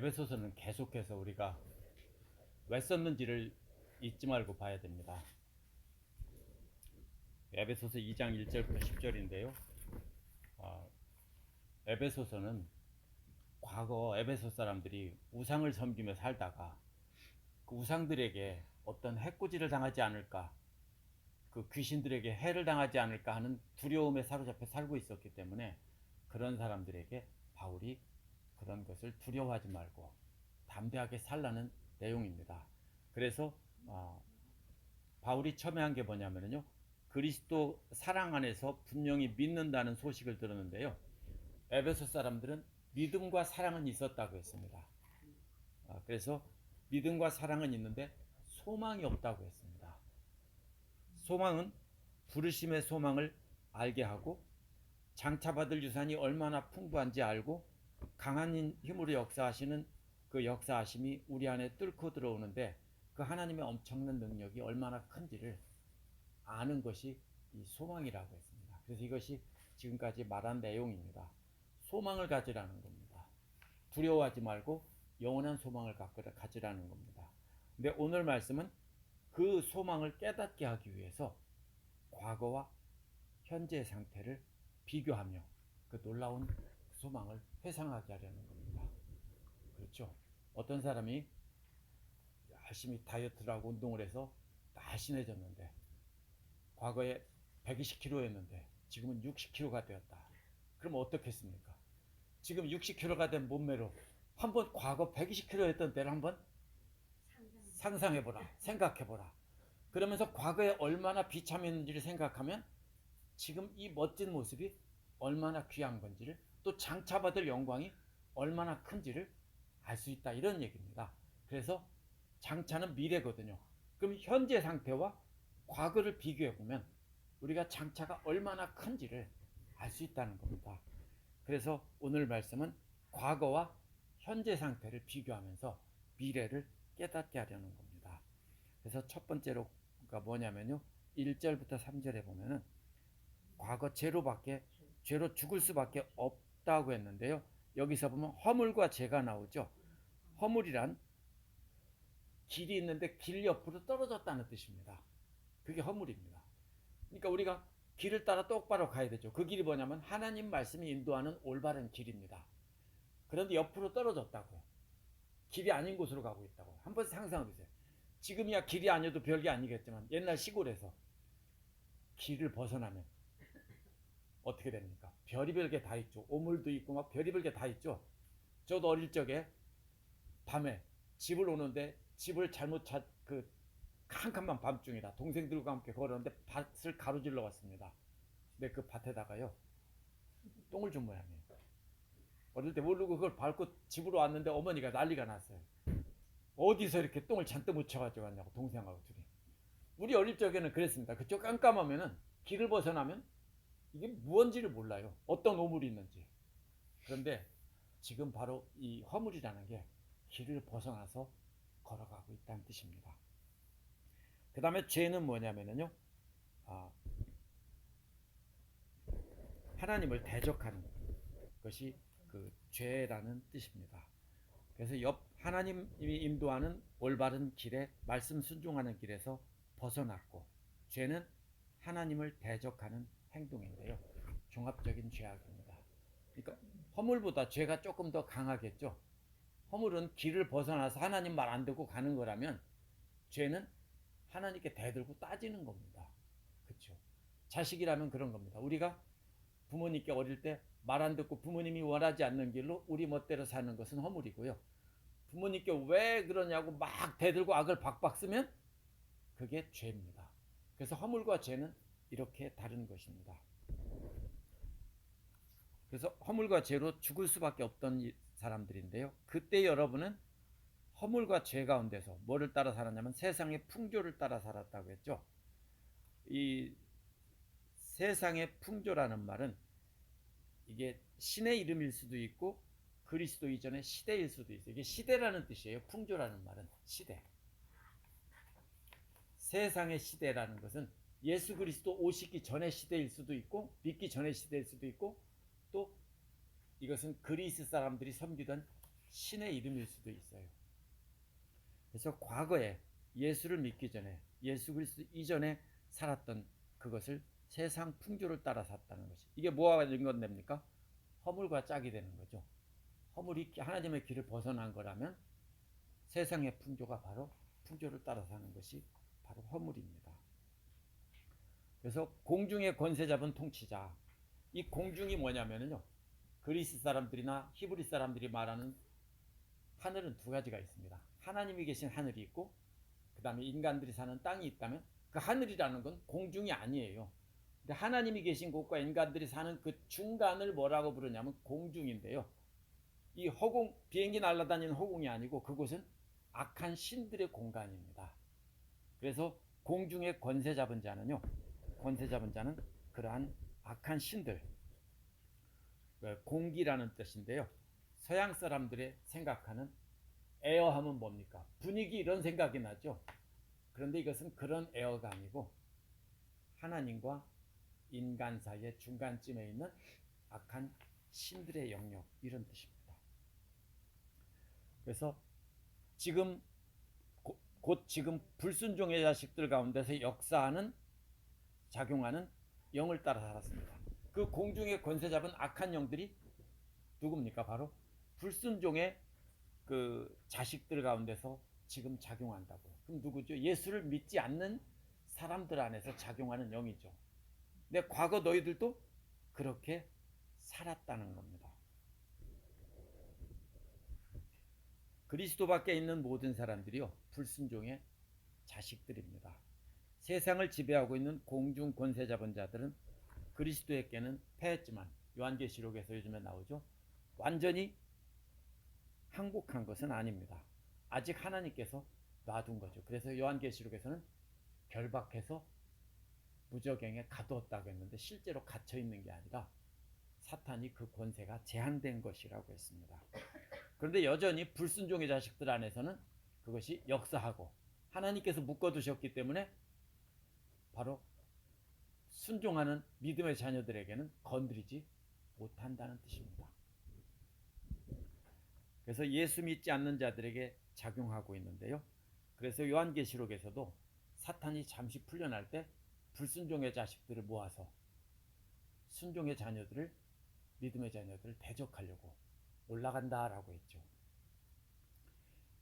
에베소서는 계속해서 우리가 왜 썼는지를 잊지 말고 봐야 됩니다. 에베소서 2장 1절부터 10절인데요. 에베소서는 과거 에베소 사람들이 우상을 섬기며 살다가 그 우상들에게 어떤 해코지를 당하지 않을까, 그 귀신들에게 해를 당하지 않을까 하는 두려움에 사로잡혀 살고 있었기 때문에 그런 사람들에게 바울이 그런 것을 두려워하지 말고 담대하게 살라는 내용입니다. 그래서 바울이 처음에 한 게 뭐냐면요, 그리스도 사랑 안에서 분명히 믿는다는 소식을 들었는데요, 에베소 사람들은 믿음과 사랑은 있었다고 했습니다. 그래서 믿음과 사랑은 있는데 소망이 없다고 했습니다. 소망은 부르심의 소망을 알게 하고 장차받을 유산이 얼마나 풍부한지 알고 강한 힘으로 역사하시는 그 역사하심이 우리 안에 뚫고 들어오는데 그 하나님의 엄청난 능력이 얼마나 큰지를 아는 것이 이 소망이라고 했습니다. 그래서 이것이 지금까지 말한 내용입니다. 소망을 가지라는 겁니다. 두려워하지 말고 영원한 소망을 가지라는 겁니다. 근데 오늘 말씀은 그 소망을 깨닫게 하기 위해서 과거와 현재의 상태를 비교하며 그 놀라운 소망을 회상하게 하려는 겁니다. 그렇죠? 어떤 사람이 열심히 다이어트를 하고 운동을 해서 날씬해졌는데 과거에 120kg였는데 지금은 60kg가 되었다. 그럼 어떻겠습니까? 지금 60kg가 된 몸매로 한번 과거 120kg였던 때를 한번 상상해보라, 생각해보라. 그러면서 과거에 얼마나 비참했는지를 생각하면 지금 이 멋진 모습이 얼마나 귀한 건지를, 또 장차받을 영광이 얼마나 큰지를 알 수 있다, 이런 얘기입니다. 그래서 장차는 미래거든요. 그럼 현재 상태와 과거를 비교해보면 우리가 장차가 얼마나 큰지를 알 수 있다는 겁니다. 그래서 오늘 말씀은 과거와 현재 상태를 비교하면서 미래를 깨닫게 하려는 겁니다. 그래서 첫 번째로가 뭐냐면요, 1절부터 3절에 보면은 과거 죄로 죽을 수밖에 없다고 했는데요, 여기서 보면 허물과 죄가 나오죠. 허물이란 길이 있는데 길 옆으로 떨어졌다는 뜻입니다. 그게 허물입니다. 그러니까 우리가 길을 따라 똑바로 가야 되죠. 그 길이 뭐냐면 하나님 말씀이 인도하는 올바른 길입니다. 그런데 옆으로 떨어졌다고요. 길이 아닌 곳으로 가고 있다고요. 한번 상상해 보세요. 지금이야 길이 아니어도 별게 아니겠지만 옛날 시골에서 길을 벗어나면 어떻게 됩니까? 별의별 게 다 있죠. 오물도 있고 막 별의별 게 다 있죠. 저도 어릴 적에 밤에 집을 오는데 집을 잘못 그 캄캄한 밤중이다. 동생들과 함께 걸었는데 밭을 가로질러 왔습니다. 근데 그 밭에다가요, 똥을 준 모양이에요. 어릴 때 모르고 그걸 밟고 집으로 왔는데 어머니가 난리가 났어요. 어디서 이렇게 똥을 잔뜩 묻혀가지고 왔냐고, 동생하고 둘이. 우리 어릴 적에는 그랬습니다. 그쪽 깜깜하면은 길을 벗어나면 이게 무언지를 몰라요. 어떤 오물이 있는지. 그런데 지금 바로 이 허물이라는 게 길을 벗어나서 걸어가고 있다는 뜻입니다. 그 다음에 죄는 뭐냐면요, 하나님을 대적하는 것이 그 죄라는 뜻입니다. 그래서 하나님이 인도하는 올바른 길에, 말씀 순종하는 길에서 벗어났고, 죄는 하나님을 대적하는 행동인데요, 종합적인 죄악입니다. 그러니까 허물보다 죄가 조금 더 강하겠죠. 허물은 길을 벗어나서 하나님 말 안 듣고 가는 거라면, 죄는 하나님께 대들고 따지는 겁니다. 그렇죠? 자식이라면 그런 겁니다. 우리가 부모님께 어릴 때 말 안 듣고 부모님이 원하지 않는 길로 우리 멋대로 사는 것은 허물이고요, 부모님께 왜 그러냐고 막 대들고 악을 박박 쓰면 그게 죄입니다. 그래서 허물과 죄는 이렇게 다른 것입니다. 그래서 허물과 죄로 죽을 수밖에 없던 사람들인데요, 그때 여러분은 허물과 죄 가운데서 뭐를 따라 살았냐면 세상의 풍조를 따라 살았다고 했죠. 이 세상의 풍조라는 말은 이게 신의 이름일 수도 있고 그리스도 이전의 시대일 수도 있어요. 이게 시대라는 뜻이에요. 풍조라는 말은 시대. 세상의 시대라는 것은 예수 그리스도 오시기 전의 시대일 수도 있고 믿기 전의 시대일 수도 있고, 또 이것은 그리스 사람들이 섬기던 신의 이름일 수도 있어요. 그래서 과거에 예수를 믿기 전에, 예수 그리스도 이전에 살았던 그것을 세상 풍조를 따라 샀다는 것이, 이게 뭐가 연관됩니까? 허물과 짝이 되는 거죠. 허물이 하나님의 길을 벗어난 거라면 세상의 풍조가 바로 풍조를 따라 사는 것이 바로 허물입니다. 그래서 공중의 권세 잡은 통치자, 이 공중이 뭐냐면요, 그리스 사람들이나 히브리 사람들이 말하는 하늘은 두 가지가 있습니다. 하나님이 계신 하늘이 있고, 그 다음에 인간들이 사는 땅이 있다면 그 하늘이라는 건 공중이 아니에요. 근데 하나님이 계신 곳과 인간들이 사는 그 중간을 뭐라고 부르냐면 공중인데요. 이 허공, 비행기 날아다니는 허공이 아니고 그곳은 악한 신들의 공간입니다. 그래서 공중의 권세 잡은 자는요, 권세 잡은 자는 그러한 악한 신들, 공기라는 뜻인데요. 서양 사람들의 생각하는 에어 하면 뭡니까? 분위기, 이런 생각이 나죠. 그런데 이것은 그런 에어가 아니고 하나님과 인간 사이의 중간쯤에 있는 악한 신들의 영역, 이런 뜻입니다. 그래서 지금 곧 지금 불순종의 자식들 가운데서 역사하는, 작용하는 영을 따라 살았습니다. 그 공중의 권세 잡은 악한 영들이 누굽니까? 바로 불순종의 그 자식들 가운데서 지금 작용한다고요. 그럼 누구죠? 예수를 믿지 않는 사람들 안에서 작용하는 영이죠. 근데 과거 너희들도 그렇게 살았다는 겁니다. 그리스도 밖에 있는 모든 사람들이요, 불순종의 자식들입니다. 세상을 지배하고 있는 공중 권세 잡은 자들은 그리스도에게는 패했지만, 요한계시록에서 요즘에 나오죠, 완전히 항복한 것은 아닙니다. 아직 하나님께서 놔둔 거죠. 그래서 요한계시록에서는 결박해서 무저갱에 가두었다고 했는데 실제로 갇혀 있는 게 아니라 사탄이 그 권세가 제한된 것이라고 했습니다. 그런데 여전히 불순종의 자식들 안에서는 그것이 역사하고, 하나님께서 묶어두셨기 때문에 바로 순종하는 믿음의 자녀들에게는 건드리지 못한다는 뜻입니다. 그래서 예수 믿지 않는 자들에게 작용하고 있는데요. 그래서 요한계시록에서도 사탄이 잠시 풀려날 때 불순종의 자식들을 모아서 순종의 자녀들을, 믿음의 자녀들을 대적하려고 올라간다라고 했죠.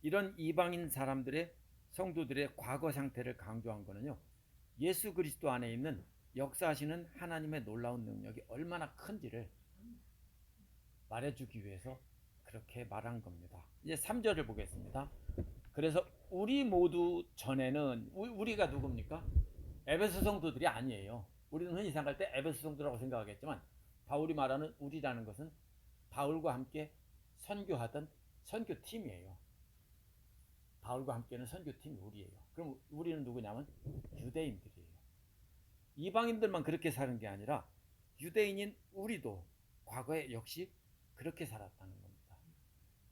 이런 이방인 사람들의, 성도들의 과거 상태를 강조한 것은요, 예수 그리스도 안에 있는 역사하시는 하나님의 놀라운 능력이 얼마나 큰지를 말해주기 위해서 그렇게 말한 겁니다. 이제 3절을 보겠습니다. 그래서 우리 모두 전에는, 우리가 누굽니까? 에베소 성도들이 아니에요. 우리는 흔히 생각할 때 에베소 성도라고 생각하겠지만, 바울이 말하는 우리라는 것은 바울과 함께 선교하던 선교팀이에요. 바울과 함께는 선교팀이 우리예요. 그럼 우리는 누구냐면 유대인들이에요. 이방인들만 그렇게 사는 게 아니라 유대인인 우리도 과거에 역시 그렇게 살았다는 겁니다.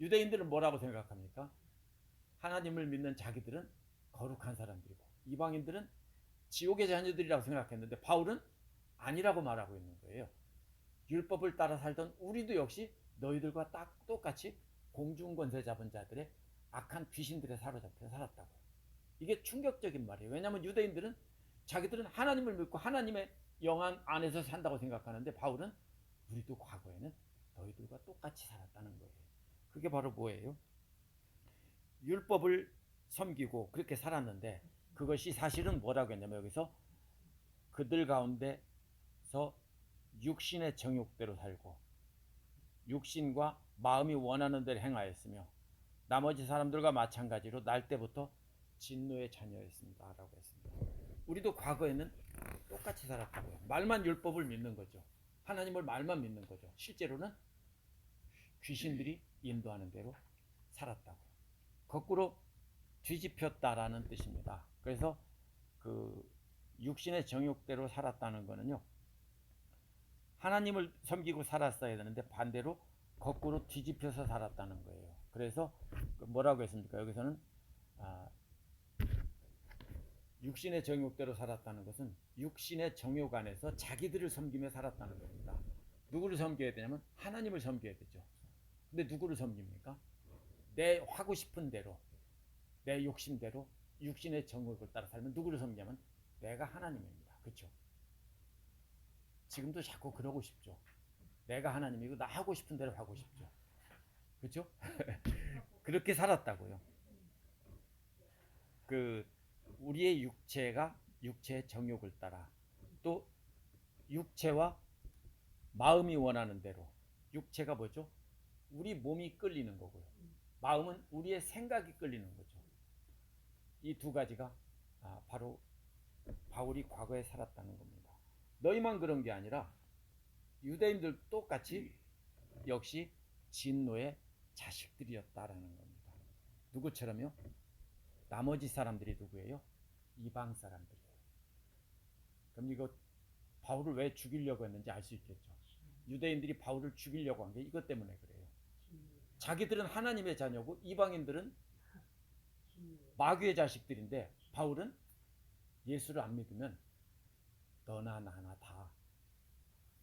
유대인들은 뭐라고 생각합니까? 하나님을 믿는 자기들은 거룩한 사람들이고, 이방인들은 지옥의 자녀들이라고 생각했는데 바울은 아니라고 말하고 있는 거예요. 율법을 따라 살던 우리도 역시 너희들과 딱 똑같이 공중권세 잡은 자들의 악한 귀신들에 사로잡혀 살았다고. 이게 충격적인 말이에요. 왜냐하면 유대인들은 자기들은 하나님을 믿고 하나님의 영안 안에서 산다고 생각하는데, 바울은 우리도 과거에는 너희들과 똑같이 살았다는 거예요. 그게 바로 뭐예요? 율법을 섬기고 그렇게 살았는데, 그것이 사실은 뭐라고 했냐면, 여기서 그들 가운데서 육신의 정욕대로 살고 육신과 마음이 원하는 대로 행하였으며 나머지 사람들과 마찬가지로 날 때부터 진노의 자녀였습니다 라고 했습니다. 우리도 과거에는 똑같이 살았다고요. 말만 율법을 믿는 거죠. 하나님을 말만 믿는 거죠. 실제로는 귀신들이 인도하는 대로 살았다고요. 거꾸로 뒤집혔다라는 뜻입니다. 그래서 그 육신의 정욕대로 살았다는 거는요, 하나님을 섬기고 살았어야 되는데 반대로 거꾸로 뒤집혀서 살았다는 거예요. 그래서 뭐라고 했습니까? 여기서는 육신의 정욕대로 살았다는 것은 육신의 정욕 안에서 자기들을 섬기며 살았다는 겁니다. 누구를 섬겨야 되냐면 하나님을 섬겨야 되죠. 근데 누구를 섬깁니까? 내 하고 싶은 대로, 내 욕심대로 육신의 정욕을 따라 살면 누구를 섬기냐면 내가 하나님입니다. 그렇죠? 지금도 자꾸 그러고 싶죠. 내가 하나님이고 나 하고 싶은 대로 하고 싶죠. 그렇죠? 그렇게 살았다고요. 그 우리의 육체가 육체의 정욕을 따라 또 육체와 마음이 원하는 대로 육체가 뭐죠? 우리 몸이 끌리는 거고요. 마음은 우리의 생각이 끌리는 거죠. 이 두 가지가 바로 바울이 과거에 살았다는 겁니다. 너희만 그런 게 아니라 유대인들 똑같이 역시 진노의 자식들이었다라는 겁니다. 누구처럼요? 나머지 사람들이 누구예요? 이방 사람들이에요. 그럼 이거 바울을 왜 죽이려고 했는지 알 수 있겠죠. 유대인들이 바울을 죽이려고 한 게 이것 때문에 그래요. 자기들은 하나님의 자녀고 이방인들은 마귀의 자식들인데 바울은 예수를 안 믿으면 너나 나나 다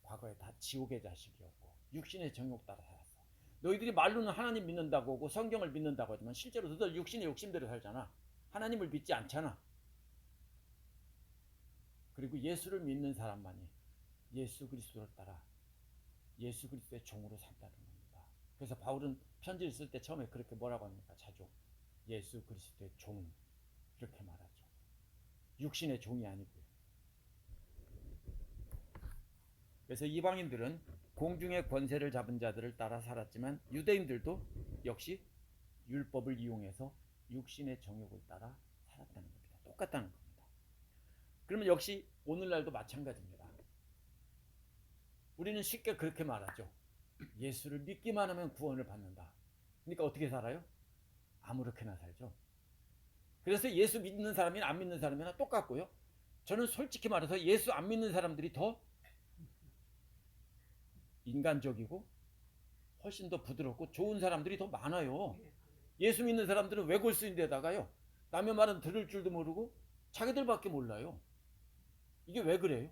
과거에 다 지옥의 자식이었고 육신의 정욕 따라 살았어. 너희들이 말로는 하나님 믿는다고 하고 성경을 믿는다고 하지만 실제로 너희들 육신의 욕심대로 살잖아. 하나님을 믿지 않잖아. 그리고 예수를 믿는 사람만이 예수 그리스도를 따라 예수 그리스도의 종으로 산다는 겁니다. 그래서 바울은 편지를 쓸 때 처음에 그렇게 뭐라고 합니까? 자주 예수 그리스도의 종 이렇게 말하죠. 육신의 종이 아니고요. 그래서 이방인들은 공중의 권세를 잡은 자들을 따라 살았지만 유대인들도 역시 율법을 이용해서 육신의 정욕을 따라 살았다는 겁니다. 똑같다는 겁니다. 그러면 역시 오늘날도 마찬가지입니다. 우리는 쉽게 그렇게 말하죠. 예수를 믿기만 하면 구원을 받는다. 그러니까 어떻게 살아요? 아무렇게나 살죠. 그래서 예수 믿는 사람이나 안 믿는 사람이나 똑같고요. 저는 솔직히 말해서 예수 안 믿는 사람들이 더 인간적이고 훨씬 더 부드럽고 좋은 사람들이 더 많아요. 예수 믿는 사람들은 외골수인데다가요. 남의 말은 들을 줄도 모르고 자기들밖에 몰라요. 이게 왜 그래요?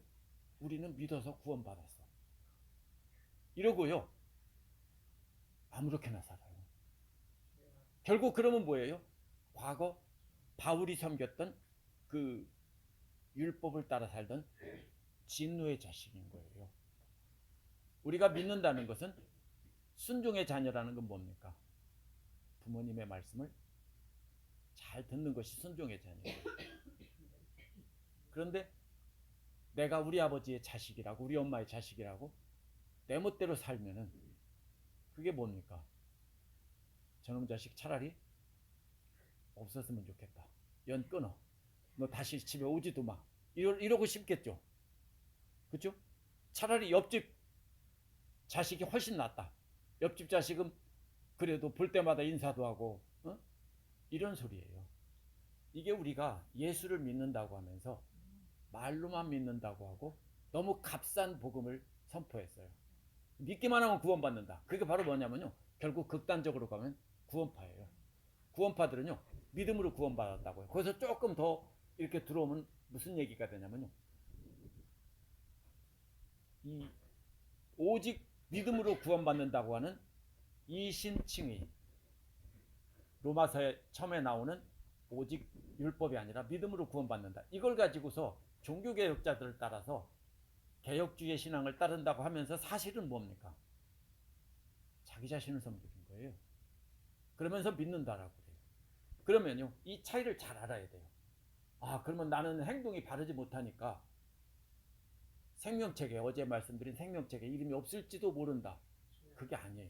우리는 믿어서 구원받았어. 이러고요. 아무렇게나 살아요. 결국 그러면 뭐예요? 과거 바울이 섬겼던 그 율법을 따라 살던 진노의 자식인 거예요. 우리가 믿는다는 것은 순종의 자녀라는 건 뭡니까? 부모님의 말씀을 잘 듣는 것이 순종의 자녀예요. 그런데 내가 우리 아버지의 자식이라고 우리 엄마의 자식이라고 내 멋대로 살면은 그게 뭡니까? 저놈 자식 차라리 없었으면 좋겠다. 연 끊어. 너 다시 집에 오지도 마. 이러고 싶겠죠. 그렇죠? 차라리 옆집 자식이 훨씬 낫다. 옆집 자식은 그래도 볼 때마다 인사도 하고 이런 소리예요. 이게 우리가 예수를 믿는다고 하면서 말로만 믿는다고 하고 너무 값싼 복음을 선포했어요. 믿기만 하면 구원받는다. 그게 바로 뭐냐면요. 결국 극단적으로 가면 구원파예요. 구원파들은요. 믿음으로 구원받았다고요. 거기서 조금 더 이렇게 들어오면 무슨 얘기가 되냐면요. 이 오직 믿음으로 구원받는다고 하는 이신칭의 로마서에 처음에 나오는 오직 율법이 아니라 믿음으로 구원받는다. 이걸 가지고서 종교개혁자들을 따라서 개혁주의 신앙을 따른다고 하면서 사실은 뭡니까? 자기 자신을 섬기는 거예요. 그러면서 믿는다라고 그래요. 그러면요. 이 차이를 잘 알아야 돼요. 그러면 나는 행동이 바르지 못하니까 생명책에 어제 말씀드린 생명책에 이름이 없을지도 모른다. 그게 아니에요.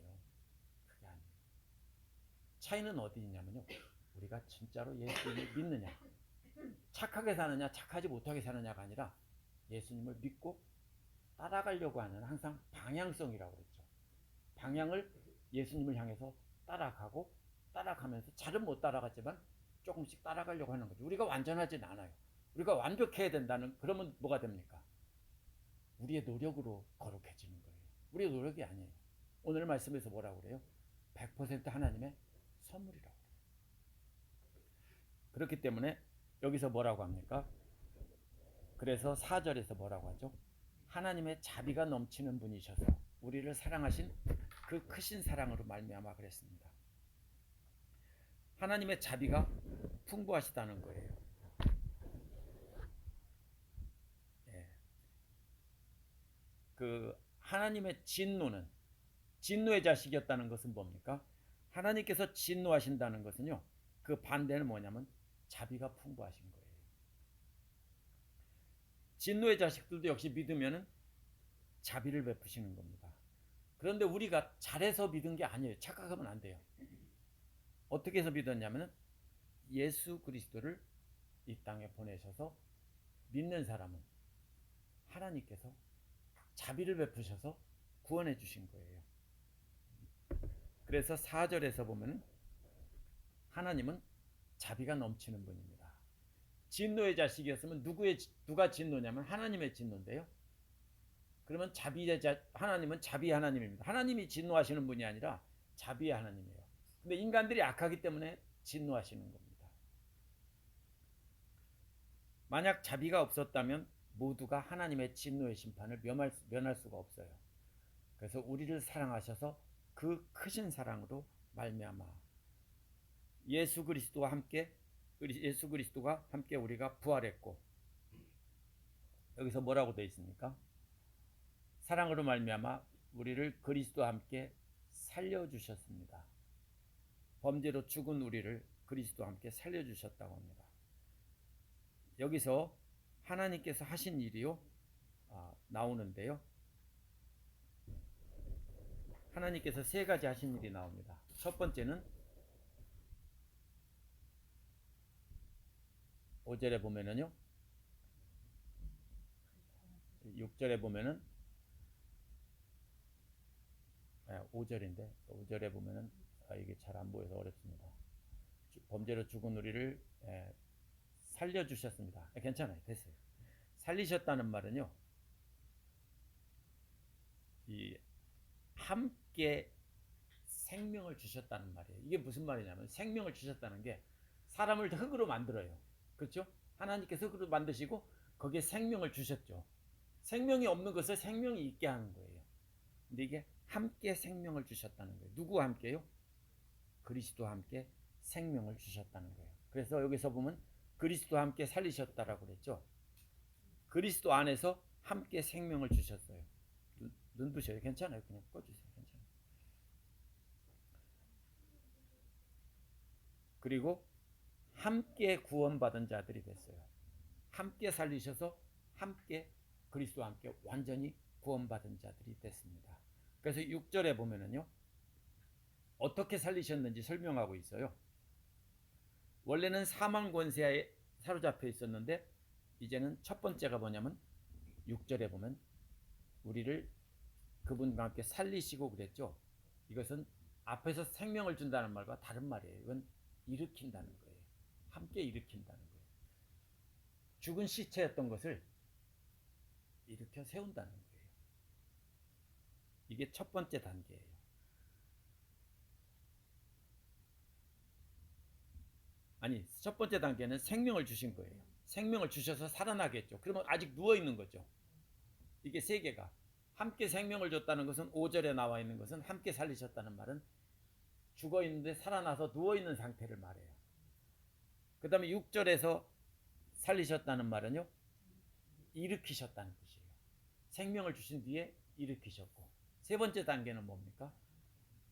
그게 아니에요. 차이는 어디 있냐면요. 우리가 진짜로 예수님을 믿느냐. 착하게 사느냐 착하지 못하게 사느냐가 아니라 예수님을 믿고 따라가려고 하는 항상 방향성이라고 그랬죠. 방향을 예수님을 향해서 따라가면서 잘은 못 따라갔지만 조금씩 따라가려고 하는 거죠. 우리가 완전하진 않아요. 우리가 완벽해야 된다는 그러면 뭐가 됩니까? 우리의 노력으로 거룩해지는 거예요. 우리의 노력이 아니에요. 오늘 말씀에서 뭐라고 그래요? 100% 하나님의 선물이라고 그래요. 그렇기 때문에 여기서 뭐라고 합니까? 그래서 4절에서 뭐라고 하죠? 하나님의 자비가 넘치는 분이셔서 우리를 사랑하신 그 크신 사랑으로 말미암아 그랬습니다. 하나님의 자비가 풍부하시다는 거예요. 예. 그 하나님의 진노의 자식이었다는 것은 뭡니까? 하나님께서 진노하신다는 것은요, 그 반대는 뭐냐면 자비가 풍부하신 거예요. 진노의 자식들도 역시 믿으면 자비를 베푸시는 겁니다. 그런데 우리가 잘해서 믿은 게 아니에요. 착각하면 안 돼요. 어떻게 해서 믿었냐면 예수 그리스도를 이 땅에 보내셔서 믿는 사람은 하나님께서 자비를 베푸셔서 구원해 주신 거예요. 그래서 4절에서 보면 하나님은 자비가 넘치는 분입니다. 진노의 자식이었으면 누가 진노냐면 하나님의 진노인데요. 그러면 하나님은 자비 하나님입니다. 하나님이 진노하시는 분이 아니라 자비의 하나님이에요. 근데 인간들이 악하기 때문에 진노하시는 겁니다. 만약 자비가 없었다면 모두가 하나님의 진노의 심판을 면할 수가 없어요. 그래서 우리를 사랑하셔서 그 크신 사랑으로 말미암아 예수 그리스도가 함께 우리가 부활했고, 여기서 뭐라고 되어 있습니까? 사랑으로 말미암아 우리를 그리스도와 함께 살려주셨습니다. 범죄로 죽은 우리를 그리스도와 함께 살려주셨다고 합니다. 여기서 하나님께서 하신 일이요 나오는데요. 하나님께서 세 가지 하신 일이 나옵니다. 첫 번째는 5절에 보면은요, 6절에 보면은 5절에 보면은 이게 잘 안 보여서 어렵습니다. 범죄로 죽은 우리를 살려주셨습니다. 괜찮아요. 됐어요. 살리셨다는 말은요, 이 함께 생명을 주셨다는 말이에요. 이게 무슨 말이냐면 생명을 주셨다는 게 사람을 흙으로 만들어요. 그렇죠? 하나님께서 흙으로 만드시고 거기에 생명을 주셨죠. 생명이 없는 것을 생명이 있게 하는 거예요. 근데 이게 함께 생명을 주셨다는 거예요. 누구와 함께요? 그리스도와 함께 생명을 주셨다는 거예요. 그래서 여기서 보면 그리스도와 함께 살리셨다라고 그랬죠. 그리스도 안에서 함께 생명을 주셨어요. 눈 부셔요. 괜찮아요. 그냥 꺼주세요. 괜찮아요. 그리고 함께 구원받은 자들이 됐어요. 함께 살리셔서 함께 그리스도와 함께 완전히 구원받은 자들이 됐습니다. 그래서 6절에 보면은요, 어떻게 살리셨는지 설명하고 있어요. 원래는 사망 권세에 사로잡혀 있었는데 이제는 첫 번째가 뭐냐면 6절에 보면 우리를 그분과 함께 살리시고 그랬죠. 이것은 앞에서 생명을 준다는 말과 다른 말이에요. 이건 일으킨다는 거예요. 함께 일으킨다는 거예요. 죽은 시체였던 것을 일으켜 세운다는 거예요. 이게 첫 번째 단계예요. 아니, 첫 번째 단계는 생명을 주신 거예요. 생명을 주셔서 살아나게 했죠. 그러면 아직 누워있는 거죠. 이게 세 개가. 함께 생명을 줬다는 것은 5절에 나와 있는 것은 함께 살리셨다는 말은 죽어있는데 살아나서 누워있는 상태를 말해요. 그 다음에 6절에서 살리셨다는 말은요, 일으키셨다는 뜻이에요. 생명을 주신 뒤에 일으키셨고, 세 번째 단계는 뭡니까?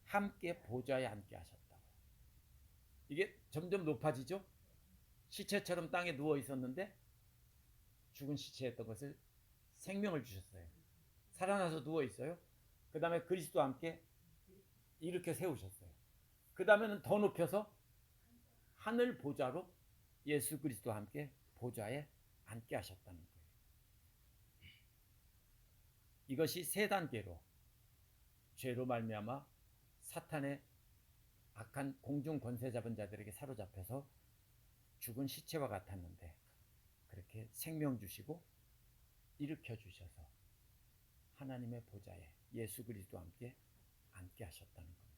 함께 보좌에 앉게 하셨다고. 이게 점점 높아지죠. 시체처럼 땅에 누워 있었는데 죽은 시체였던 것을 생명을 주셨어요. 살아나서 누워 있어요. 그 다음에 그리스도와 함께 일으켜 세우셨어요. 그 다음에는 더 높여서 하늘 보좌로 예수 그리스도와 함께 보좌에 앉게 하셨다는 거예요. 이것이 세 단계로 죄로 말미암아 사탄의 악한 공중 권세 잡은 자들에게 사로잡혀서 죽은 시체와 같았는데 그렇게 생명 주시고 일으켜 주셔서 하나님의 보좌에 예수 그리스도와 함께 앉게 하셨다는 겁니다.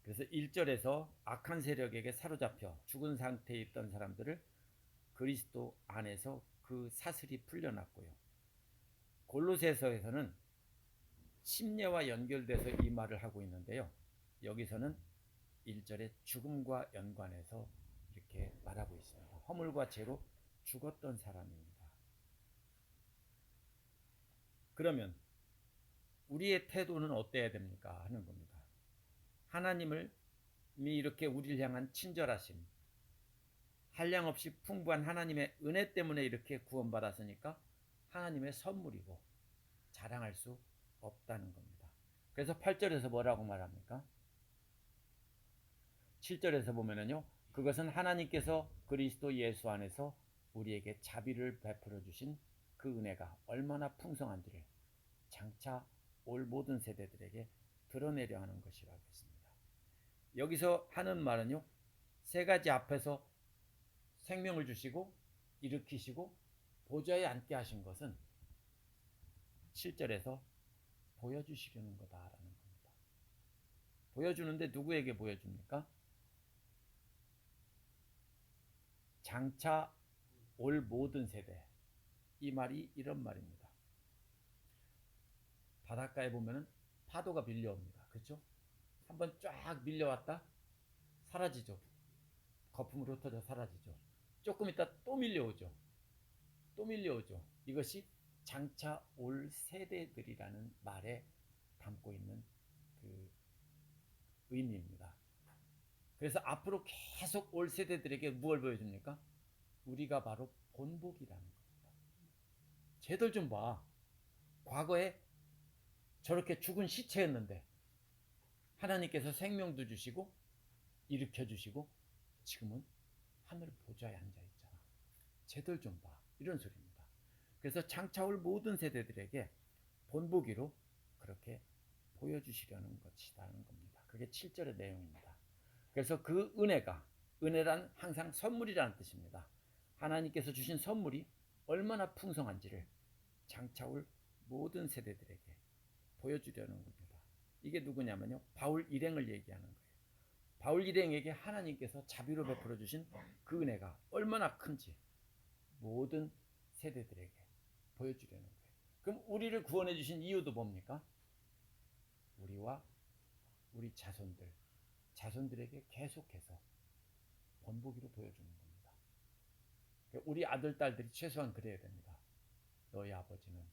그래서 1절에서 악한 세력에게 사로잡혀 죽은 상태에 있던 사람들을 그리스도 안에서 그 사슬이 풀려났고요. 골로새서에서는 심령과 연결돼서 이 말을 하고 있는데요. 여기서는 1절에 죽음과 연관해서 이렇게 말하고 있습니다. 허물과 죄로 죽었던 사람입니다. 그러면 우리의 태도는 어때야 됩니까? 하는 겁니다. 하나님을 이렇게 우리를 향한 친절하심, 한량없이 풍부한 하나님의 은혜 때문에 이렇게 구원받았으니까 하나님의 선물이고 자랑할 수 없다는 겁니다. 그래서 8절에서 뭐라고 말합니까? 7절에서 보면은요, 그것은 하나님께서 그리스도 예수 안에서 우리에게 자비를 베풀어 주신 그 은혜가 얼마나 풍성한지를 장차 올 모든 세대들에게 드러내려 하는 것이라고 했습니다. 여기서 하는 말은요, 세 가지 앞에서 생명을 주시고 일으키시고 보좌에 앉게 하신 것은 7절에서 보여주시려는 거다라는 겁니다. 보여주는데 누구에게 보여줍니까? 장차 올 모든 세대. 이 말이 이런 말입니다. 바닷가에 보면은 파도가 밀려옵니다. 그렇죠? 한번 쫙 밀려왔다 사라지죠. 거품으로 흩어져 사라지죠. 조금 있다 또 밀려오죠. 또 밀려오죠. 이것이 장차 올 세대들이라는 말에 담고 있는 그 의미입니다. 그래서 앞으로 계속 올 세대들에게 무엇을 보여줍니까? 우리가 바로 본복이라는 겁니다. 쟤들 좀 봐. 과거에 저렇게 죽은 시체였는데 하나님께서 생명도 주시고 일으켜 주시고 지금은 하늘 보좌에 앉아 있잖아. 쟤들 좀 봐. 이런 소리입니다. 그래서 장차 올 모든 세대들에게 본보기로 그렇게 보여주시려는 것이라는 겁니다. 그게 7절의 내용입니다. 그래서 그 은혜란 항상 선물이라는 뜻입니다. 하나님께서 주신 선물이 얼마나 풍성한지를 장차 올 모든 세대들에게 보여주려는 겁니다. 이게 누구냐면요, 바울 일행을 얘기하는 거예요. 바울 일행에게 하나님께서 자비로 베풀어 주신 그 은혜가 얼마나 큰지 모든 세대들에게 보여주려는 거예요. 그럼 우리를 구원해 주신 이유도 뭡니까? 우리와 우리 자손들에게 계속해서 본보기로 보여주는 겁니다. 우리 아들, 딸들이 최소한 그래야 됩니다. 너희 아버지는,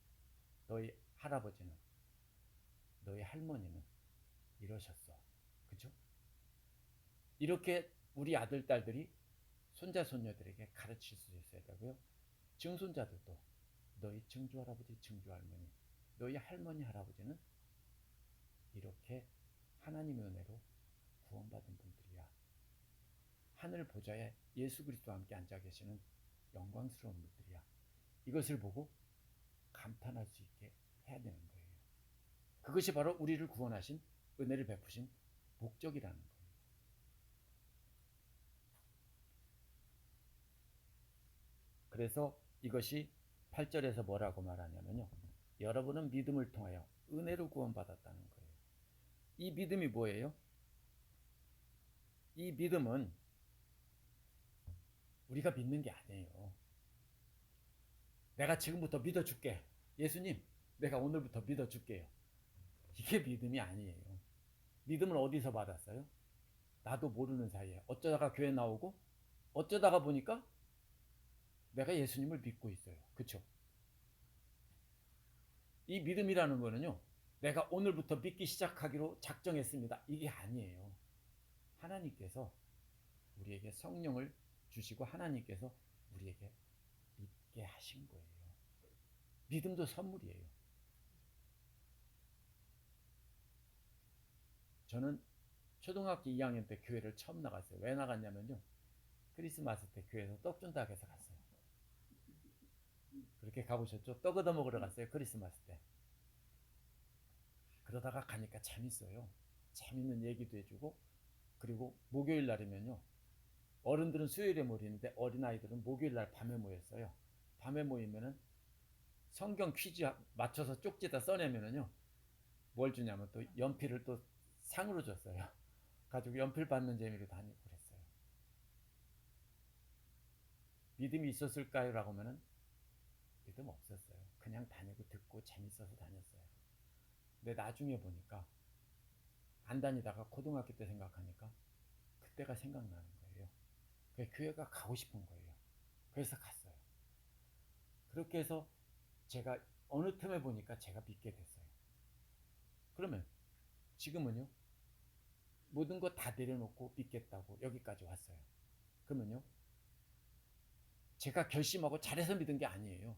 너희 할아버지는, 너희 할머니는 이러셨어. 그죠? 이렇게 우리 아들, 딸들이 손자, 손녀들에게 가르칠 수 있어야 되고요. 증손자들도 너희 증조 할아버지, 증조 할머니, 너희 할머니, 할아버지는 이렇게 하나님의 은혜로 구원받은 분들이야. 하늘 보좌에 예수 그리스도와 함께 앉아 계시는 영광스러운 분들이야. 이것을 보고 감탄할 수 있게 해야 되는 거예요. 그것이 바로 우리를 구원하신 은혜를 베푸신 목적이라는 겁니다. 그래서 이것이 8절에서 뭐라고 말하냐면요, 여러분은 믿음을 통하여 은혜로 구원받았다는 거예요. 이 믿음이 뭐예요? 이 믿음은 우리가 믿는 게 아니에요. 내가 지금부터 믿어줄게. 예수님, 내가 오늘부터 믿어줄게요. 이게 믿음이 아니에요. 믿음을 어디서 받았어요? 나도 모르는 사이에 어쩌다가 교회 나오고 어쩌다가 보니까 내가 예수님을 믿고 있어요. 그렇죠? 이 믿음이라는 거는요, 내가 오늘부터 믿기 시작하기로 작정했습니다. 이게 아니에요. 하나님께서 우리에게 성령을 주시고 하나님께서 우리에게 믿게 하신 거예요. 믿음도 선물이에요. 저는 초등학교 2학년 때 교회를 처음 나갔어요. 왜 나갔냐면요, 크리스마스 때 교회에서 떡 준다 해서 갔어요. 그렇게 가보셨죠? 떡 얻어 먹으러 갔어요. 크리스마스 때. 그러다가 가니까 재밌어요. 재밌는 얘기도 해주고, 그리고 목요일 날이면요, 어른들은 수요일에 모이는데 어린아이들은 목요일 날 밤에 모였어요. 밤에 모이면은 성경 퀴즈 맞춰서 쪽지에다 써내면은요, 뭘 주냐면 또 연필을 또 상으로 줬어요. 가지고 연필 받는 재미로 다니고 그랬어요. 믿음이 있었을까요? 라고 하면은 믿음 없었어요. 그냥 다니고 듣고 재밌어서 다녔어요. 근데 나중에 보니까 안 다니다가 고등학교 때 생각하니까 그때가 생각나는 거예요. 그 교회가 가고 싶은 거예요. 그래서 갔어요. 그렇게 해서 제가 어느 틈에 보니까 제가 믿게 됐어요. 그러면 지금은요, 모든 거 다 내려놓고 믿겠다고 여기까지 왔어요. 그러면요, 제가 결심하고 잘해서 믿은 게 아니에요.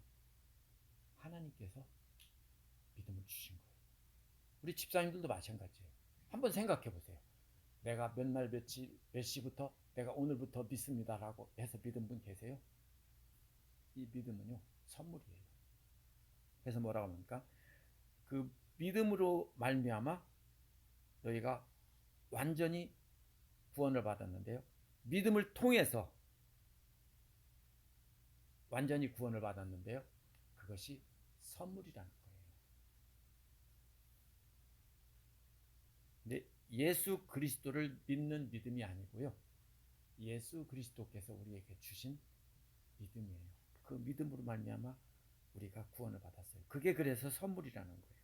하나님께서 믿음을 주신 거예요. 우리 집사님들도 마찬가지예요. 한번 생각해 보세요. 내가 몇 날 며칠 몇 시부터 내가 오늘부터 믿습니다라고 해서 믿은 분 계세요? 이 믿음은요, 선물이에요. 그래서 뭐라고 합니까? 그 믿음으로 말미암아 너희가 완전히 구원을 받았는데요. 믿음을 통해서 완전히 구원을 받았는데요. 그것이 선물이라는 거예요. 근데 예수 그리스도를 믿는 믿음이 아니고요. 예수 그리스도께서 우리에게 주신 믿음이에요. 그 믿음으로 말미암아 우리가 구원을 받았어요. 그게 그래서 선물이라는 거예요.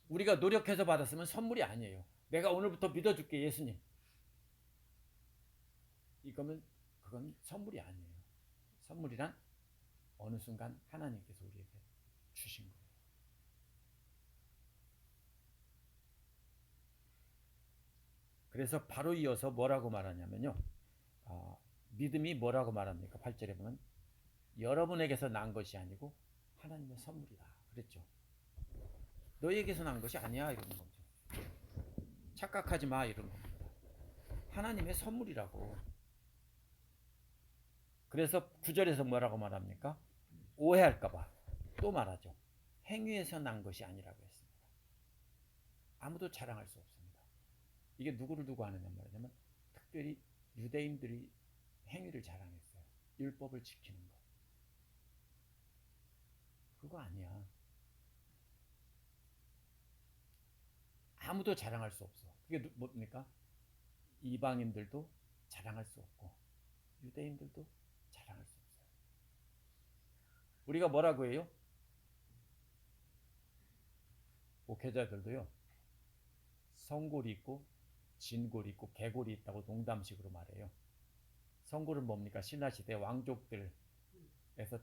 우리가 노력해서 받았으면 선물이 아니에요. 내가 오늘부터 믿어줄게 예수님. 이거면 그건 선물이 아니에요. 선물이란 어느 순간 하나님께서 우리에게 주신 거예요. 그래서 바로 이어서 뭐라고 말하냐면요. 믿음이 뭐라고 말합니까? 8절에 보면 여러분에게서 난 것이 아니고 하나님의 선물이다. 그랬죠. 너에게서 난 것이 아니야 이러는 거죠. 착각하지 마 이러는 겁니다. 하나님의 선물이라고. 그래서 9절에서 뭐라고 말합니까? 오해할까봐 또 말하죠. 행위에서 난 것이 아니라고 했습니다. 아무도 자랑할 수 없습니다. 이게 누구를 두고 하느냐 말하자면 특별히 유대인들이 행위를 자랑했어요. 율법을 지키는 거. 그거 아니야. 아무도 자랑할 수 없어. 그게 뭡니까? 이방인들도 자랑할 수 없고 유대인들도 자랑할 수 없어요. 우리가 뭐라고 해요? 목회자들도요. 성골이 있고 진골이 있고 개골이 있다고 농담식으로 말해요. 성골은 뭡니까? 신라시대 왕족들에서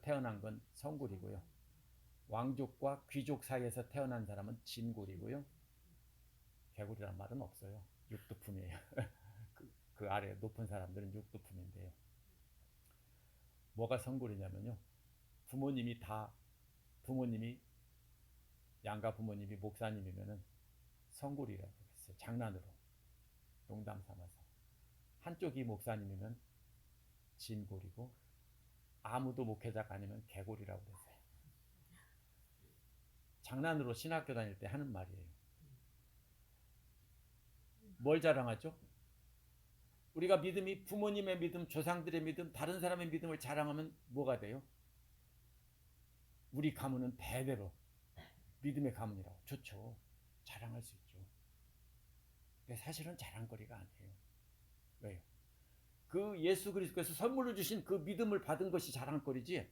태어난 건 성골이고요. 왕족과 귀족 사이에서 태어난 사람은 진골이고요. 개골이란 말은 없어요. 육두품이에요. 그 아래 높은 사람들은 육두품인데요. 뭐가 성골이냐면요. 부모님이 양가 부모님이 목사님이면은 성골이라고 했어요. 장난으로. 농담 삼아서. 한쪽이 목사님이면 진골이고 아무도 목회자가 아니면 개골이라고 그랬어요. 장난으로 신학교 다닐 때 하는 말이에요. 뭘 자랑하죠? 우리가 믿음이 부모님의 믿음, 조상들의 믿음, 다른 사람의 믿음을 자랑하면 뭐가 돼요? 우리 가문은 대대로 믿음의 가문이라고. 좋죠. 자랑할 수 있죠. 근데 사실은 자랑거리가 아니에요. 왜요? 그 예수 그리스도께서 선물로 주신 그 믿음을 받은 것이 자랑거리지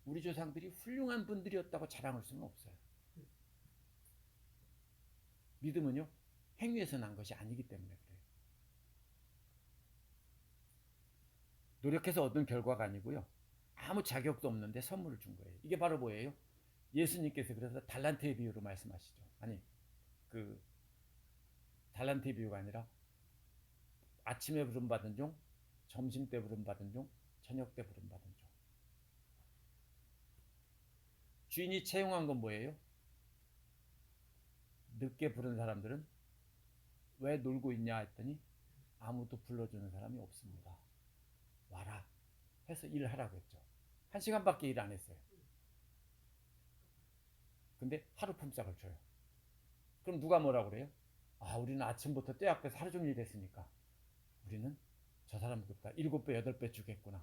우리 조상들이 훌륭한 분들이었다고 자랑할 수는 없어요. 믿음은요, 행위에서 난 것이 아니기 때문에 그래요. 노력해서 얻은 결과가 아니고요. 아무 자격도 없는데 선물을 준 거예요. 이게 바로 뭐예요? 예수님께서 그래서 달란트의 비유로 말씀하시죠. 아니, 그 달란트의 비유가 아니라 아침에 부름받은 종, 점심때 부름받은 종, 저녁때 부름받은 종. 주인이 채용한 건 뭐예요? 늦게 부른 사람들은 왜 놀고 있냐 했더니 아무도 불러주는 사람이 없습니다. 와라 해서 일하라고 했죠. 1시간밖에 일 안 했어요. 근데 하루 품삯을 줘요. 그럼 누가 뭐라고 그래요? 우리는 아침부터 때 앞에서 하루 종일 일했으니까 우리는 저 사람들보다 7배, 8배 주겠구나.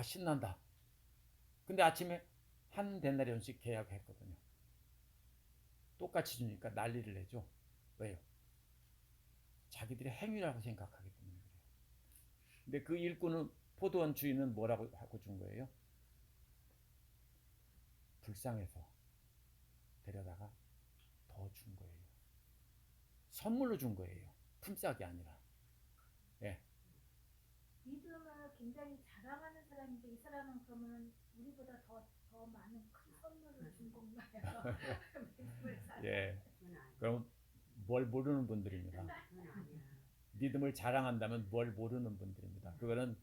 신난다. 근데 아침에 한 데나리온씩 계약했거든요. 똑같이 주니까 난리를 내죠. 왜요? 자기들의 행위라고 생각하기 때문에 그래요. 근데 그 일꾼은 포도원 주인은 뭐라고 하고 준 거예요? 불쌍해서 데려다가 더 준 거예요. 선물로 준 거예요. 품삯이 아니라. 예. 굉장히 자랑하는 사람인데 이 사람은 그러면 우리보다 더 많은 큰 선물을 준 건가요? 믿음을 예. 그건 아니야. 그럼 뭘 모르는 분들입니다. 그건 아니야. 믿음을 자랑한다면 뭘 모르는 분들입니다. 그거는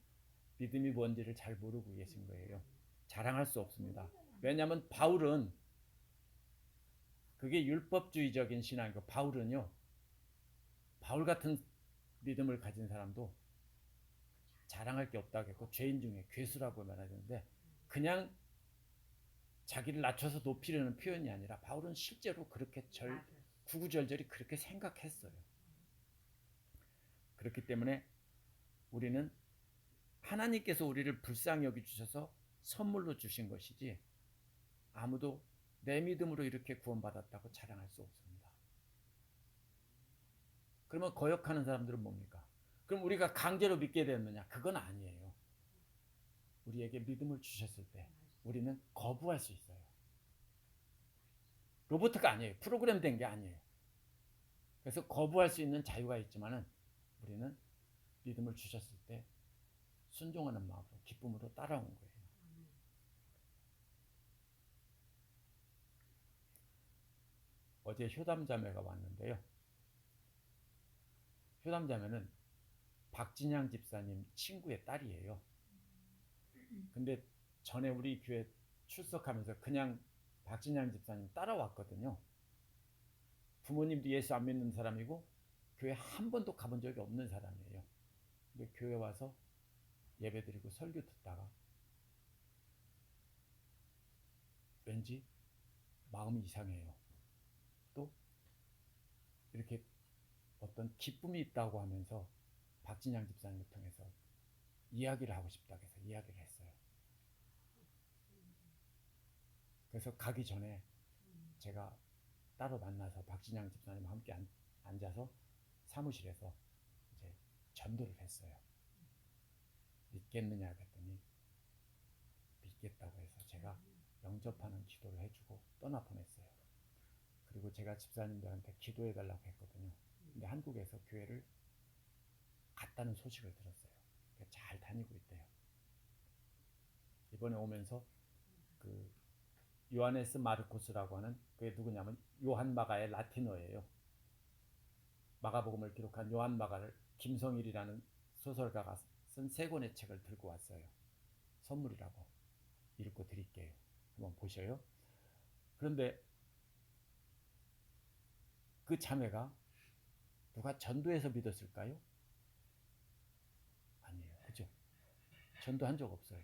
믿음이 뭔지를 잘 모르고 계신 거예요. 자랑할 수 없습니다. 왜냐하면 바울은 그게 율법주의적인 신앙이고, 바울은요, 바울 같은 믿음을 가진 사람도 자랑할 게 없다고 했고 죄인 중에 괴수라고 말하는데, 그냥 자기를 낮춰서 높이려는 표현이 아니라 바울은 실제로 그렇게 맞아. 구구절절히 그렇게 생각했어요. 그렇기 때문에 우리는 하나님께서 우리를 불쌍히 여기주셔서 선물로 주신 것이지, 아무도 내 믿음으로 이렇게 구원받았다고 자랑할 수 없습니다. 그러면 거역하는 사람들은 뭡니까? 그럼 우리가 강제로 믿게 되었느냐? 그건 아니에요. 우리에게 믿음을 주셨을 때 우리는 거부할 수 있어요. 로봇가 아니에요. 프로그램 된 게 아니에요. 그래서 거부할 수 있는 자유가 있지만은 우리는 믿음을 주셨을 때 순종하는 마음으로, 기쁨으로 따라온 거예요. 어제 효담자매가 왔는데요. 효담자매는 박진양 집사님 친구의 딸이에요. 근데 전에 우리 교회 출석하면서 그냥 박진양 집사님 따라왔거든요. 부모님도 예수 안 믿는 사람이고 교회 한 번도 가본 적이 없는 사람이에요. 근데 교회 와서 예배드리고 설교 듣다가 왠지 마음이 이상해요. 또 이렇게 어떤 기쁨이 있다고 하면서 박진양 집사님을 통해서 이야기를 하고 싶다고 해서 이야기를 했어요. 그래서 가기 전에 제가 따로 만나서 박진양 집사님과 함께 앉아서 사무실에서 이제 전도를 했어요. 믿겠느냐 그랬더니 믿겠다고 해서 제가 영접하는 기도를 해주고 떠나 보냈어요. 그리고 제가 집사님들한테 기도해 달라고 했거든요. 근데 한국에서 교회를 갔다는 소식을 들었어요. 잘 다니고 있대요. 이번에 오면서 그 요하네스 마르코스라고 하는, 그게 누구냐면 요한 마가의 라틴어예요. 마가복음을 기록한 요한 마가를 김성일이라는 소설가가 쓴 3권의 책을 들고 왔어요. 선물이라고. 읽고 드릴게요. 한번 보셔요. 그런데 그 자매가 누가 전도해서 믿었을까요? 아니에요. 그죠? 전도한 적 없어요.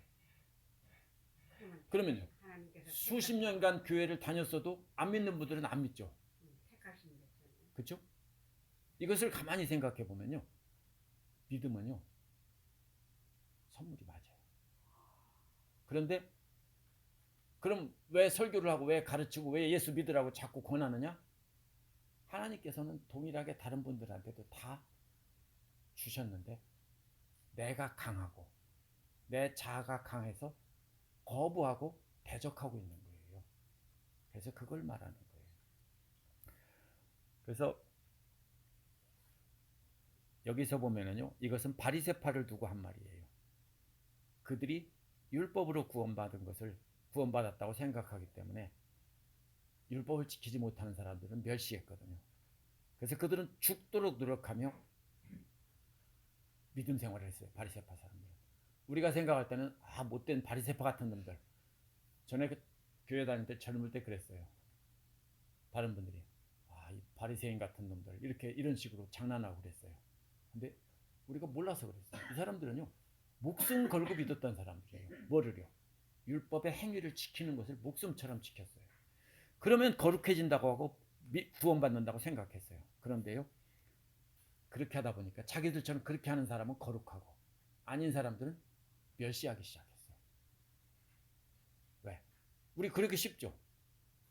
그러면요, 하나님께서 수십 년간 교회를 다녔어도 안 믿는 분들은 안 믿죠. 택하신 거죠. 그렇죠? 이것을 가만히 생각해 보면요, 믿음은요 선물이 맞아요. 그런데 그럼 왜 설교를 하고 왜 가르치고 왜 예수 믿으라고 자꾸 권하느냐? 하나님께서는 동일하게 다른 분들한테도 다 주셨는데 내가 강하고 내 자아가 강해서 거부하고 대적하고 있는 거예요. 그래서 그걸 말하는 거예요. 그래서 여기서 보면은요, 이것은 바리새파를 두고 한 말이에요. 그들이 율법으로 구원받았다고 생각하기 때문에 율법을 지키지 못하는 사람들은 멸시했거든요. 그래서 그들은 죽도록 노력하며 믿음 생활을 했어요. 바리새파 사람들은. 우리가 생각할 때는 못된 바리새파 같은 놈들. 전에 그 교회 다닐 때 젊을 때 그랬어요. 다른 분들이 이 바리새인 같은 놈들 이렇게 이런 식으로 장난하고 그랬어요. 근데 우리가 몰라서 그랬어요. 이 사람들은요 목숨 걸고 믿었던 사람들이에요. 뭐를요? 율법의 행위를 지키는 것을 목숨처럼 지켰어요. 그러면 거룩해진다고 하고 구원받는다고 생각했어요. 그런데요, 그렇게 하다 보니까 자기들처럼 그렇게 하는 사람은 거룩하고 아닌 사람들은 멸시하기 시작했어요. 왜? 우리 그렇게 쉽죠.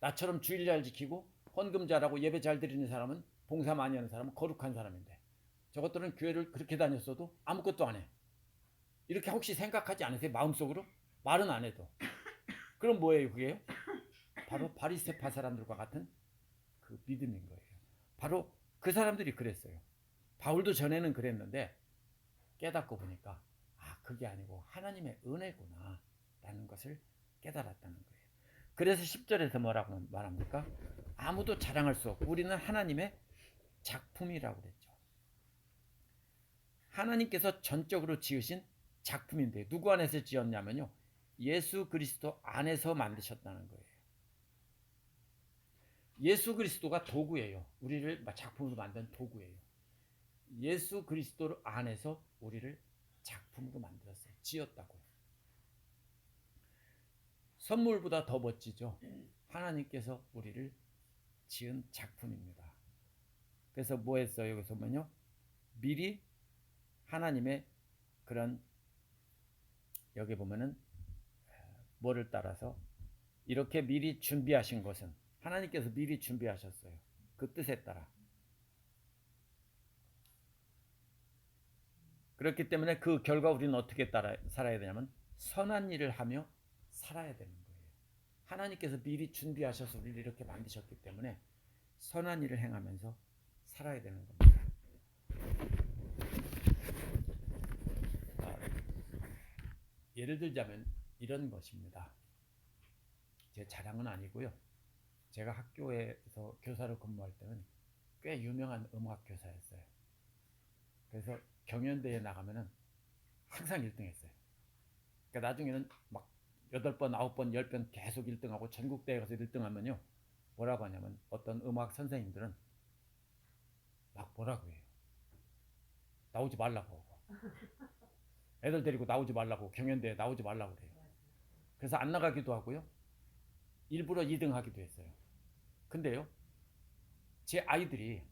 나처럼 주일 잘 지키고 헌금 잘하고 예배 잘 드리는 사람은, 봉사 많이 하는 사람은 거룩한 사람인데, 저것들은 교회를 그렇게 다녔어도 아무것도 안 해. 이렇게 혹시 생각하지 않으세요? 마음속으로? 말은 안 해도. 그럼 뭐예요 그게요? 바로 바리새파 사람들과 같은 그 믿음인 거예요. 바로 그 사람들이 그랬어요. 바울도 전에는 그랬는데 깨닫고 보니까 그게 아니고 하나님의 은혜구나 라는 것을 깨달았다는 거예요. 그래서 10절에서 뭐라고 말합니까? 아무도 자랑할 수 없고 우리는 하나님의 작품이라고 그랬죠. 하나님께서 전적으로 지으신 작품인데 누구 안에서 지었냐면요, 예수 그리스도 안에서 만드셨다는 거예요. 예수 그리스도가 도구예요. 우리를 작품으로 만든 도구예요. 예수 그리스도 안에서 우리를 작품으로 만들었어요. 지었다고요. 선물보다 더 멋지죠. 하나님께서 우리를 지은 작품입니다. 그래서 뭐 했어요? 여기서 보면요, 미리 하나님의 그런, 여기 보면은 뭐를 따라서 이렇게 미리 준비하신 것은 하나님께서 미리 준비하셨어요. 그 뜻에 따라. 그렇기 때문에 그 결과 우리는 어떻게 살아야 되냐면 선한 일을 하며 살아야 되는 거예요. 하나님께서 미리 준비하셔서 우리를 이렇게 만드셨기 때문에 선한 일을 행하면서 살아야 되는 겁니다. 예를 들자면 이런 것입니다. 제 자랑은 아니고요. 제가 학교에서 교사로 근무할 때는 꽤 유명한 음악 교사였어요. 그래서 경연대회에 나가면은 항상 1등 했어요. 그러니까 나중에는 막 8번, 9번, 10번 계속 1등하고 전국대회 가서 1등하면요, 뭐라고 하냐면 어떤 음악 선생님들은 막 뭐라고 해요. 나오지 말라고 하고 애들 데리고 나오지 말라고, 경연대회 나오지 말라고 그래요. 그래서 안 나가기도 하고요. 일부러 2등 하기도 했어요. 근데요, 제 아이들이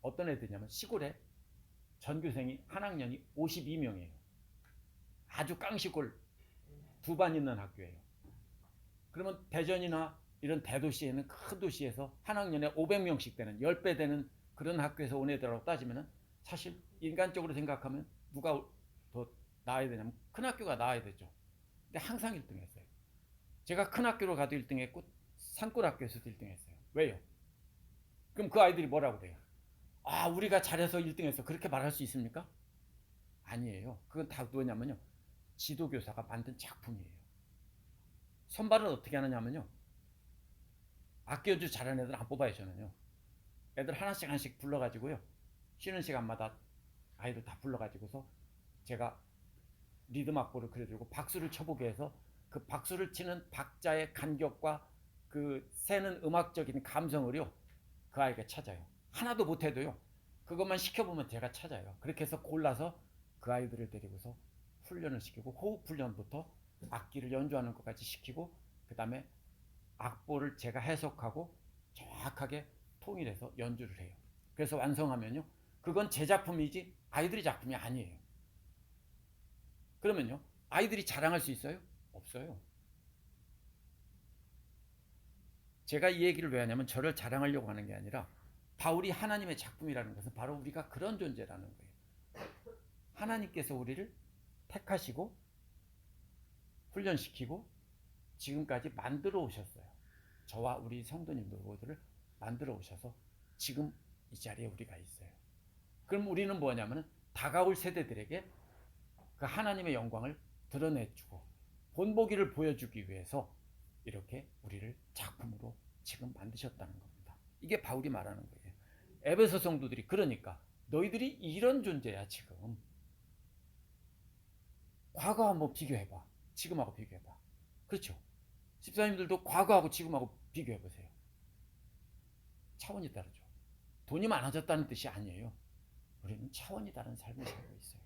어떤 애들이냐면 시골에 전교생이 한 학년이 52명이에요. 아주 깡시골 2반 있는 학교예요. 그러면 대전이나 이런 대도시에는, 큰 도시에서 한 학년에 500명씩 되는 10배 되는 그런 학교에서 온 애들하고 따지면 사실 인간적으로 생각하면 누가 더 나아야 되냐면 큰 학교가 나아야 되죠. 근데 항상 1등 했어요. 제가 큰 학교로 가도 1등 했고 산골 학교에서도 1등 했어요. 왜요? 그럼 그 아이들이 뭐라고 그래요? 아, 우리가 잘해서 1등 했어. 그렇게 말할 수 있습니까? 아니에요. 그건 다 뭐냐면요, 지도교사가 만든 작품이에요. 선발을 어떻게 하느냐면요, 악기 연주 잘하는 애들 안 뽑아요. 저는요, 애들 하나씩 하나씩 불러가지고요, 쉬는 시간마다 아이들 다 불러가지고서 제가 리듬 악보를 그려주고 박수를 쳐보게 해서 그 박수를 치는 박자의 간격과 그 새는 음악적인 감성을요, 그 아이가 찾아요. 하나도 못해도요, 그것만 시켜보면 제가 찾아요. 그렇게 해서 골라서 그 아이들을 데리고서 훈련을 시키고, 호흡 훈련부터 악기를 연주하는 것까지 시키고, 그 다음에 악보를 제가 해석하고 정확하게 통일해서 연주를 해요. 그래서 완성하면요, 그건 제 작품이지 아이들의 작품이 아니에요. 그러면요, 아이들이 자랑할 수 있어요? 없어요. 제가 이 얘기를 왜 하냐면 저를 자랑하려고 하는 게 아니라 바울이 하나님의 작품이라는 것은 바로 우리가 그런 존재라는 거예요. 하나님께서 우리를 택하시고 훈련시키고 지금까지 만들어 오셨어요. 저와 우리 성도님들 모두를 만들어 오셔서 지금 이 자리에 우리가 있어요. 그럼 우리는 뭐냐면 다가올 세대들에게 그 하나님의 영광을 드러내주고 본보기를 보여주기 위해서 이렇게 우리를 작품으로 지금 만드셨다는 겁니다. 이게 바울이 말하는 거예요. 에베소 성도들이, 그러니까 너희들이 이런 존재야. 지금 과거 한번 비교해봐. 지금하고 비교해봐. 그렇죠? 집사님들도 과거하고 지금하고 비교해보세요. 차원이 다르죠. 돈이 많아졌다는 뜻이 아니에요. 우리는 차원이 다른 삶을 살고 있어요.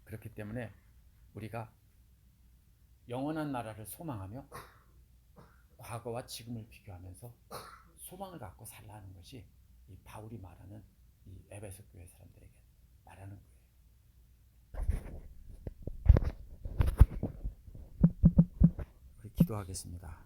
그렇기 때문에 우리가 영원한 나라를 소망하며 과거와 지금을 비교하면서 소망을 갖고 살라는 것이 이 바울이 말하는 이 에베소 교회 사람들에게 말하는 거예요. 우리 기도하겠습니다.